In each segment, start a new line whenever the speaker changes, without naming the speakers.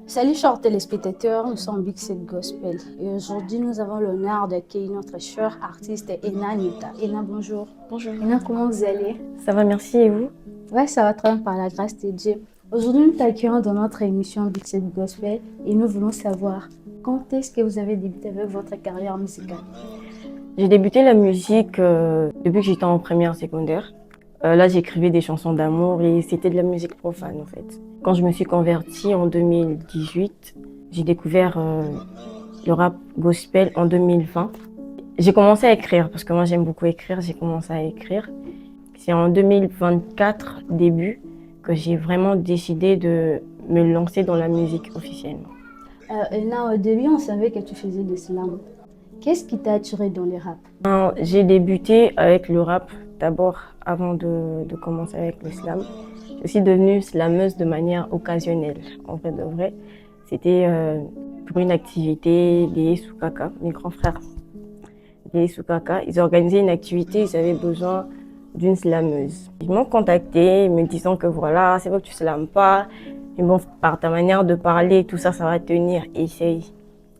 Salut chers téléspectateurs, nous sommes Big Set Gospel et aujourd'hui nous avons l'honneur d'accueillir notre chère artiste Ena Nyota. Ena, bonjour.
Bonjour.
Ena, comment vous allez?
Ça va, merci, et vous?
Ouais, ça va très bien par la grâce de Dieu. Aujourd'hui nous t'accueillons dans notre émission Big Set Gospel et nous voulons savoir quand est-ce que vous avez débuté avec votre carrière musicale?
J'ai débuté la musique depuis que j'étais en première secondaire. Là, j'écrivais des chansons d'amour et c'était de la musique profane en fait. Quand je me suis convertie en 2018, j'ai découvert le rap gospel en 2020. J'ai commencé à écrire parce que moi j'aime beaucoup écrire, j'ai commencé à écrire. C'est en 2024, début, que j'ai vraiment décidé de me lancer dans la musique officiellement.
Ena, au début on savait que tu faisais de slam. Qu'est-ce qui t'a attiré dans les rap?
J'ai débuté avec le rap d'abord avant de commencer avec le slam. Je suis devenue slameuse de manière occasionnelle, en fait de vrai. C'était pour une activité des Soukaka, mes grands frères. Les Soukaka, ils organisaient une activité, ils avaient besoin d'une slameuse. Ils m'ont contacté me disant que voilà, c'est vrai que tu slames pas, mais bon, par ta manière de parler, tout ça, ça va tenir, essaye.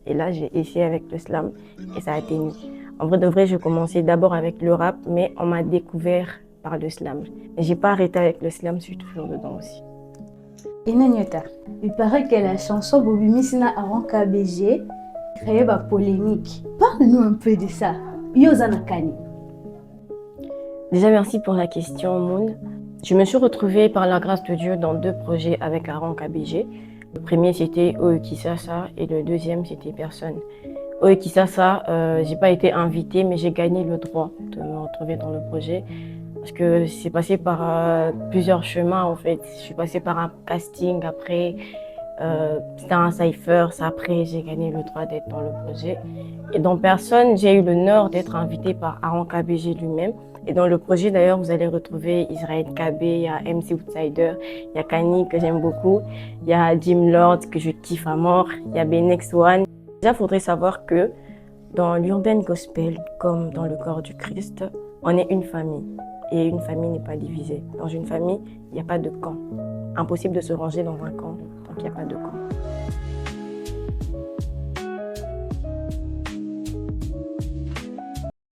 Et là, j'ai essayé avec le slam et ça a tenu. En vrai de vrai, je commençais d'abord avec le rap, mais on m'a découvert par le slam. Mais j'ai pas arrêté avec le slam, je suis toujours dedans aussi.
Ena Nyota, il paraît que la chanson Bobby Missina avant KBG créé la polémique. Parle-nous un peu de ça. Yozana Kani.
Déjà, merci pour la question, Moon. Je me suis retrouvée par la grâce de Dieu dans deux projets avec Aaron KBG. Le premier, c'était Oekisasa et le deuxième, c'était Personne. Oekisasa, j'ai pas été invitée, mais j'ai gagné le droit de me retrouver dans le projet. Parce que c'est passé par plusieurs chemins, en fait. Je suis passée par un casting, après, c'était un cypher, après, j'ai gagné le droit d'être dans le projet. Et dans Personne, j'ai eu l'honneur d'être invitée par Aaron KBG lui-même. Et dans le projet, d'ailleurs, vous allez retrouver Israël KB, il y a MC Outsider, il y a Kani que j'aime beaucoup, il y a Jim Lord que je kiffe à mort, il y a Benex One. Déjà, il faudrait savoir que dans l'urban gospel, comme dans le corps du Christ, on est une famille. Et une famille n'est pas divisée. Dans une famille, il n'y a pas de camp. Impossible de se ranger dans un camp, donc il n'y a pas de camp.